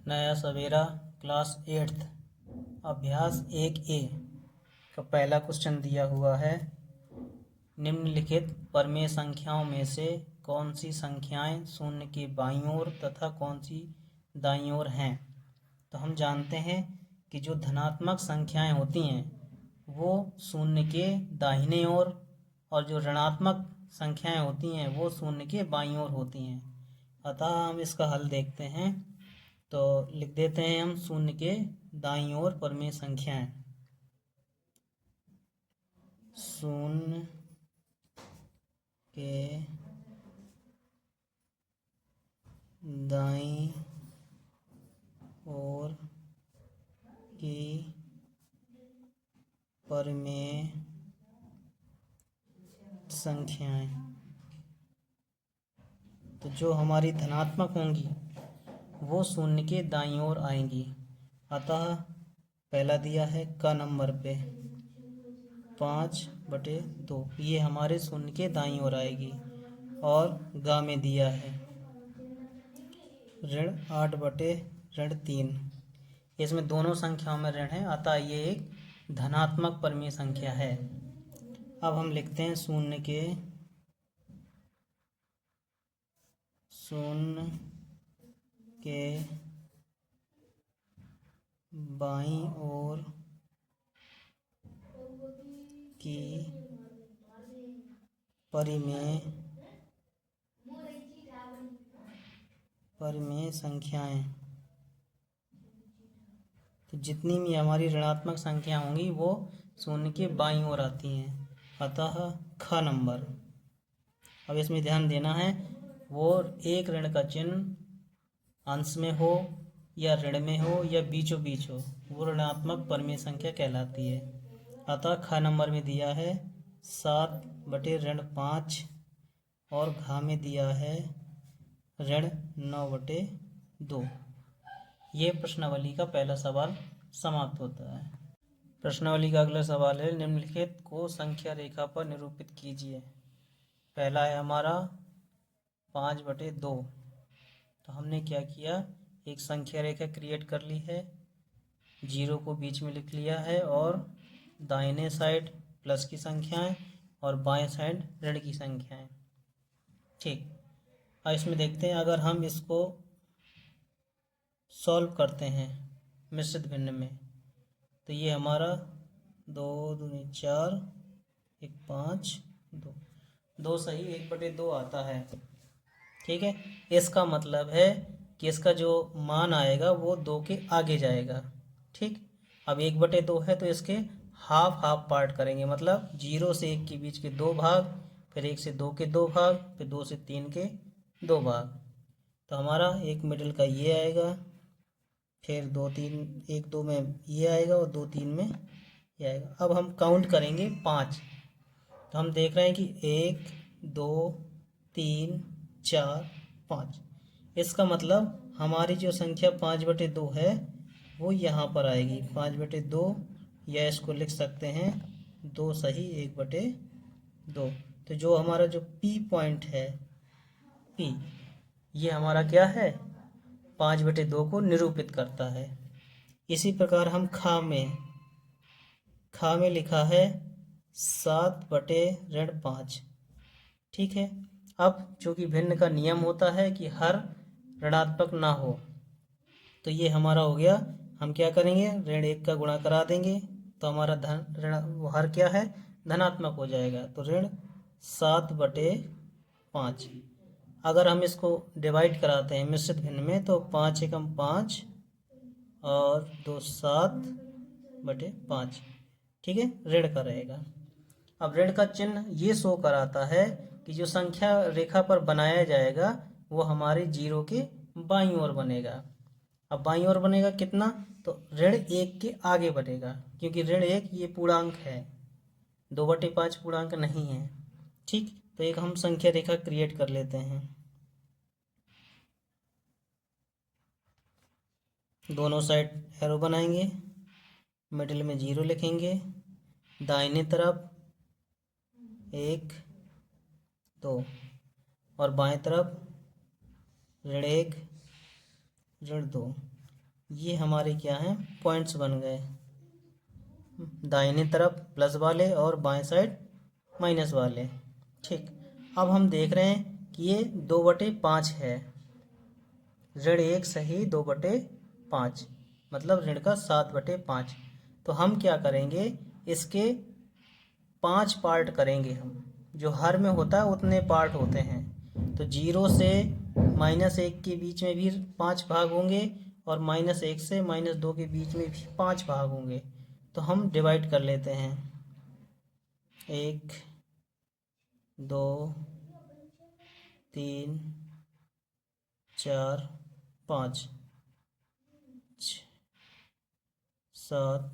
नया सवेरा class 8th अभ्यास 1A का पहला क्वेश्चन दिया हुआ है। निम्नलिखित परमेय संख्याओं में से कौन सी संख्याएं शून्य के बाईं ओर तथा कौन सी दाईं ओर हैं। तो हम जानते हैं कि जो धनात्मक संख्याएं होती हैं वो शून्य के दाहिने ओर और जो ऋणात्मक संख्याएं होती हैं वो शून्य के बाईं ओर होती हैं। अतः हम इसका हल देखते हैं। तो लिख देते हैं हम शून्य के दाईं ओर परमेय संख्याएं। शून्य के दाईं ओर की परमेय संख्याएं। तो जो हमारी धनात्मक होंगी वो शून्य के दाईं ओर आएंगी। अतः पहला दिया है क नंबर पे 5/2, ये हमारे शून्य के दाईं ओर आएगी। और ग में दिया है ऋण 8/3, इसमें दोनों संख्याओं में ऋण है, अतः ये एक धनात्मक परमेय संख्या है। अब हम लिखते हैं शून्य के बाईं ओर की परमेय संख्याएं। तो जितनी भी हमारी ऋणात्मक संख्या होंगी वो शून्य के बाईं ओर आती हैं, अतः ख नंबर। अब इसमें ध्यान देना है वो एक ऋण का चिन्ह अंश में हो या ऋण में हो या बीचों बीच हो, वो ऋणात्मक परमेय संख्या कहलाती है। अतः ख नंबर में दिया है 7/5 और घ में दिया है ऋण 9/2। ये प्रश्नावली का पहला सवाल समाप्त होता है। प्रश्नावली का अगला सवाल है, निम्नलिखित को संख्या रेखा पर निरूपित कीजिए। पहला है हमारा 5/2। तो हमने क्या किया, एक संख्या रेखा क्रिएट कर ली है, 0 को बीच में लिख लिया है और दाहिने साइड प्लस की संख्याएं और बाएं साइड ऋण की संख्याएं। ठीक, अब इसमें देखते हैं अगर हम इसको सॉल्व करते हैं मिश्रित भिन्न में, तो ये हमारा 2 दूनी 4, 1 5, 2 सही 1/2 आता है। ठीक है, इसका मतलब है कि इसका जो मान आएगा वो 2 के आगे जाएगा। ठीक, अब 1/2 है तो इसके हाफ हाफ पार्ट करेंगे, मतलब 0 से 1 के बीच के 2 भाग, फिर 1 से 2 के 2 भाग, फिर 2 से 3 के 2 भाग। तो हमारा एक मिडिल का ये आएगा, फिर 2 3 1 2 में ये आएगा और 2 3 में ये आएगा। अब हम काउंट करेंगे 5। तो हम देख रहे हैं कि 1 2 3 4 5। इसका मतलब हमारी जो संख्या 5/2 है वो यहाँ पर आएगी 5/2, या इसको लिख सकते हैं 2 सही 1/2। तो जो हमारा जो P पॉइंट है, P, ये हमारा क्या है, 5/2 को निरूपित करता है। इसी प्रकार हम खा में लिखा है 7/5। ठीक है, अब चूंकि भिन्न का नियम होता है कि हर ऋणात्मक ना हो, तो ये हमारा हो गया। हम क्या करेंगे, ऋण 1 का गुणा करा देंगे तो हमारा हर क्या है, धनात्मक हो जाएगा। तो ऋण 7/5। अगर हम इसको डिवाइड कराते हैं मिश्रित भिन्न में, तो 5 एकम 5 और 2 7/5। ठीक है, ऋण का रहेगा। अब ऋण का चिन्ह ये शो कराता है कि जो संख्या रेखा पर बनाया जाएगा वो हमारे 0 के बाईं ओर बनेगा। अब बाईं ओर बनेगा कितना, तो ऋण 1 के आगे बनेगा, क्योंकि ऋण 1 ये पूर्णांक है, 2/5 पूर्णांक नहीं है। ठीक, तो एक हम संख्या रेखा क्रिएट कर लेते हैं। दोनों साइड एरो बनाएंगे, मिडिल में 0 लिखेंगे, दाहिने तरफ 1 2 और बाएं तरफ ऋण 1 ऋण 2। ये हमारे क्या हैं, पॉइंट्स बन गए, दाहिने तरफ प्लस वाले और बाएं साइड माइनस वाले। ठीक, अब हम देख रहे हैं कि ये 2/5 है, ऋण 1 सही 2/5, मतलब ऋण का 7/5। तो हम क्या करेंगे, इसके 5 पार्ट करेंगे हम, जो हर में होता है उतने पार्ट होते हैं। तो 0 से -1 के बीच में भी 5 भाग होंगे और -1 से -2 के बीच में भी 5 भाग होंगे। तो हम डिवाइड कर लेते हैं, 1 2 3 4 5 6 7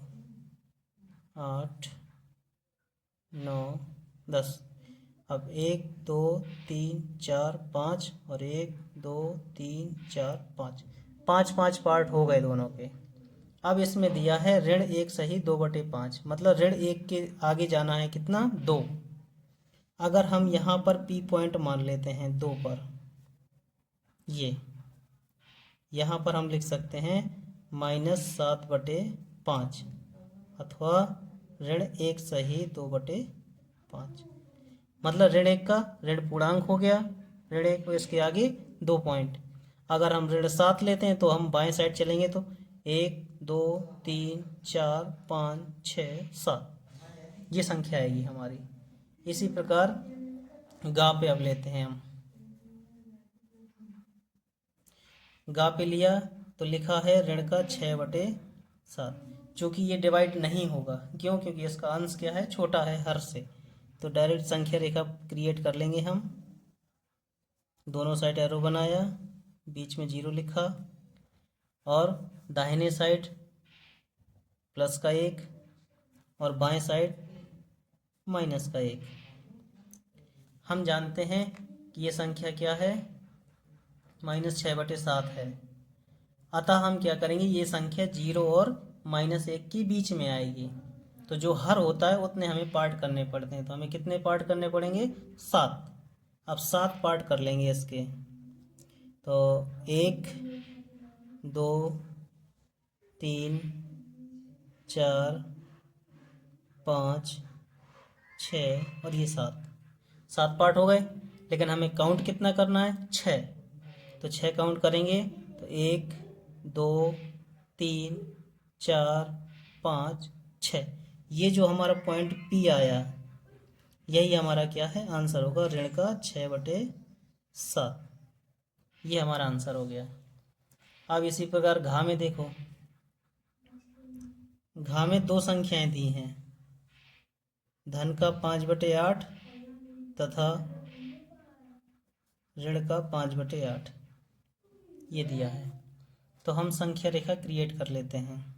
8 9 10। अब 1 2 3 4 5 और 1 2 3 4 5, 5 पार्ट हो गए दोनों के। अब इसमें दिया है ऋण 1 सही 2/5, मतलब ऋण 1 के आगे जाना है कितना, 2। अगर हम यहाँ पर P पॉइंट मान लेते हैं 2 पर, ये यहाँ पर हम लिख सकते हैं -7/5 अथवा ऋण 1 सही 2/5, मतलब ऋण 1 का ऋण पूर्णांक हो गया, ऋण 1 को इसके आगे 2 पॉइंट। अगर हम ऋण 7 लेते हैं तो हम बाएं साइड चलेंगे, तो 1 2 3 4 5 6 7 ये संख्या आएगी हमारी। इसी प्रकार गा पे अब लेते हैं हम, गा पे लिया तो लिखा है ऋण का 6/7। चूँकि ये डिवाइड नहीं होगा, क्यों, क्योंकि इसका अंश क्या है, छोटा है हर से। तो डायरेक्ट संख्या रेखा क्रिएट कर लेंगे हम, दोनों साइड एरो बनाया, बीच में 0 लिखा और दाहिने साइड प्लस का 1 और बाएं साइड माइनस का 1। हम जानते हैं कि ये संख्या क्या है, -6/7 है। अतः हम क्या करेंगे, ये संख्या 0 और -1 के बीच में आएगी। तो जो हर होता है उतने हमें पार्ट करने पड़ते हैं। तो हमें कितने पार्ट करने पड़ेंगे, 7। अब 7 पार्ट कर लेंगे इसके। तो 1 2 3 4 5 6 और ये 7 पार्ट हो गए। लेकिन हमें काउंट कितना करना है, 6। तो 6 काउंट करेंगे तो 1 2 3 4 5 6। ये जो हमारा पॉइंट P आया, यही हमारा क्या है, आंसर होगा, ऋण का 6/7। ये हमारा आंसर हो गया। अब इसी प्रकार घा में देखो, घा में 2 संख्याएं दी हैं, धन का 5/8 तथा ऋण का 5/8 ये दिया है। तो हम संख्या रेखा क्रिएट कर लेते हैं।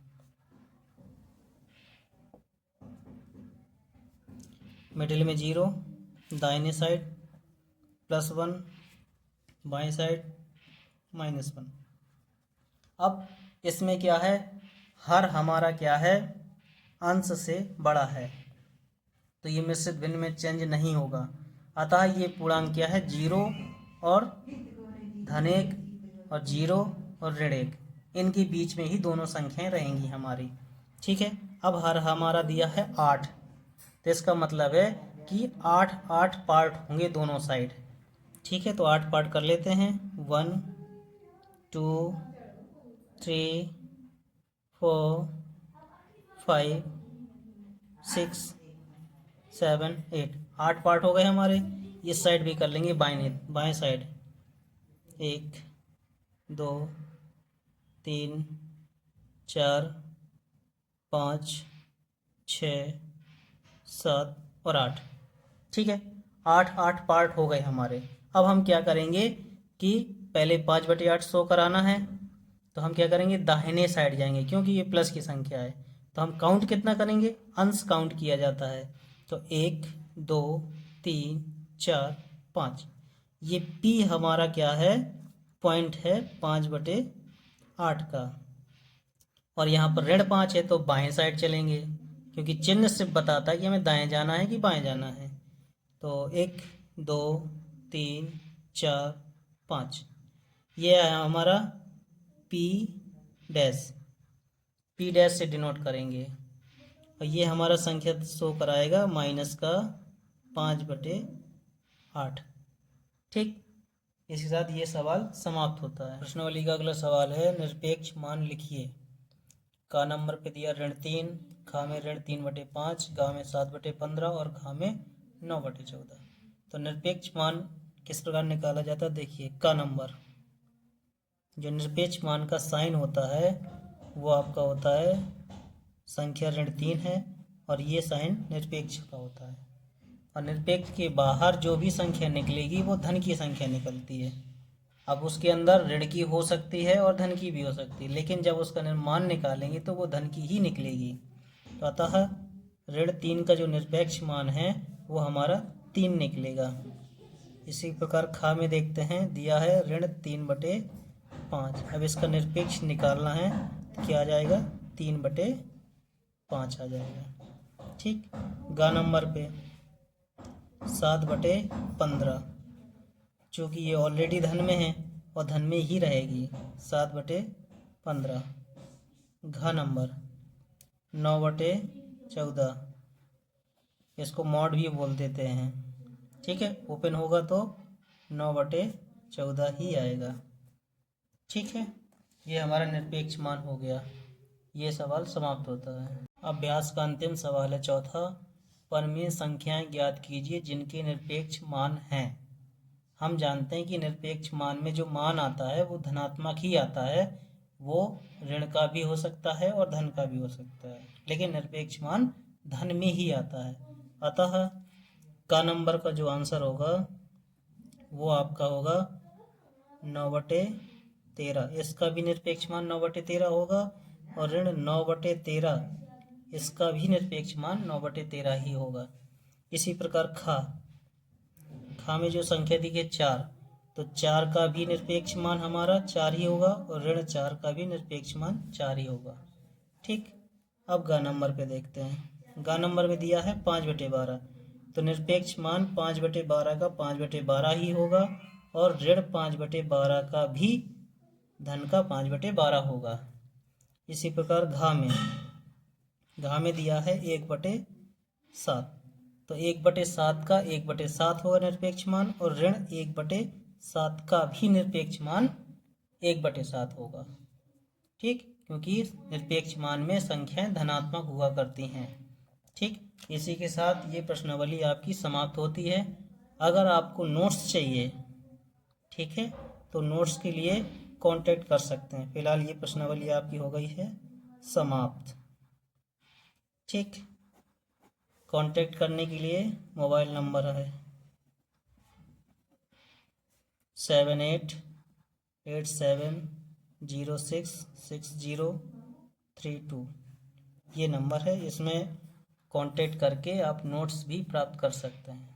मिडिल में 0, दाहिने साइड +1, बाएं साइड -1। अब इसमें क्या है, हर हमारा क्या है, अंश से बड़ा है, तो ये मिश्रित भिन्न में चेंज नहीं होगा। अतः ये पूर्णांक क्या है, 0 और -1 और 0 और ऋण 1, इनके बीच में ही दोनों संख्याएं रहेंगी हमारी। ठीक है। अब हर हमारा दिया है 8, तो इसका मतलब है कि 8 पार्ट होंगे दोनों साइड। ठीक है, तो 8 पार्ट कर लेते हैं, 1 2 3 4 5 6 7 8, 8 पार्ट हो गए हमारे। इस साइड भी कर लेंगे, बाएं साइड 1 2 3 4 5 6 7 और 8। ठीक है, 8 पार्ट हो गए हमारे। अब हम क्या करेंगे कि पहले 5/8 शो कराना है, तो हम क्या करेंगे, दाहिने साइड जाएंगे, क्योंकि ये प्लस की संख्या है। तो हम काउंट कितना करेंगे, अंश काउंट किया जाता है। तो 1 2 3 4 5, ये P हमारा क्या है, पॉइंट है 5/8 का। और यहाँ पर ऋण 5 है तो बाएं साइड चलेंगे, क्योंकि चिन्ह सिर्फ बताता है कि हमें दाएं जाना है कि बाएं जाना है। तो 1 2 3 4 5, ये है हमारा P डैश, पी डैश से डिनोट करेंगे। और ये हमारा संख्या शो कराएगा माइनस का 5/8। ठीक, इसके साथ ये सवाल समाप्त होता है। प्रश्नावली का अगला सवाल है निरपेक्ष मान लिखिए। का नंबर पे दिया ऋण 3, खा में ऋण 3/5, गा में 7/15 और घा में 9/14। तो निरपेक्ष मान किस प्रकार निकाला जाता है? देखिए, का नंबर, जो निरपेक्ष मान का साइन होता है वो आपका होता है संख्या ऋण 3 है और ये साइन निरपेक्ष का होता है। और निरपेक्ष के बाहर जो भी संख्या निकलेगी वो धन की संख्या निकलती है। अब उसके अंदर ऋण की हो सकती है और धन की भी हो सकती है, लेकिन जब उसका मान निकालेंगे तो वो धन की ही निकलेगी। तो अतः ऋण 3 का जो निरपेक्ष मान है वो हमारा 3 निकलेगा। इसी प्रकार खा में देखते हैं, दिया है ऋण 3/5। अब इसका निरपेक्ष निकालना है तो क्या आ जाएगा? 3/5 आ जाएगा। ठीक, गा नंबर पे 7/15, चूँकि ये ऑलरेडी धन में है और धन में ही रहेगी, 7/15। घ नंबर 9/14, इसको मॉड भी बोल देते हैं। ठीक है, ओपन होगा तो 9/14 ही आएगा। ठीक है, ये हमारा निरपेक्ष मान हो गया। ये सवाल समाप्त होता है। अभ्यास का अंतिम सवाल है चौथा, परमीय संख्याएं ज्ञात कीजिए जिनके निरपेक्ष मान हैं। हम जानते हैं कि निरपेक्ष मान में जो मान आता है वो धनात्मक ही आता है, वो ऋण का भी हो सकता है और धन का भी हो सकता है, लेकिन निरपेक्ष मान धन में ही आता है। अतः का नंबर का जो आंसर होगा वो आपका होगा 9/13। इसका भी निरपेक्ष मान 9/13 होगा और ऋण 9/13 इसका भी निरपेक्ष मान 9/13 ही होगा। इसी प्रकार खा में जो संख्या दी गई 4, तो 4 का भी निरपेक्ष मान हमारा 4 ही होगा और ऋण 4 का भी निरपेक्ष मान 4 ही होगा। ठीक, अब गा नंबर पे देखते हैं। गा नंबर में दिया है 5/12, तो निरपेक्ष मान 5/12 का 5/12 ही होगा और ऋण 5/12 का भी धन का 5/12 होगा। इसी प्रकार घा में दिया है 1/7, तो 1/7 का 1/7 होगा निरपेक्ष मान और ऋण 1/7 का भी निरपेक्ष मान 1/7 होगा। ठीक, क्योंकि निरपेक्ष मान में संख्याएं धनात्मक हुआ करती हैं। ठीक, इसी के साथ ये प्रश्नावली आपकी समाप्त होती है। अगर आपको नोट्स चाहिए, ठीक है, तो नोट्स के लिए कांटेक्ट कर सकते हैं। फिलहाल ये प्रश्नावली आपकी हो गई है समाप्त। ठीक, कांटेक्ट करने के लिए मोबाइल नंबर है 7887066032। ये नंबर है, इसमें कांटेक्ट करके आप नोट्स भी प्राप्त कर सकते हैं।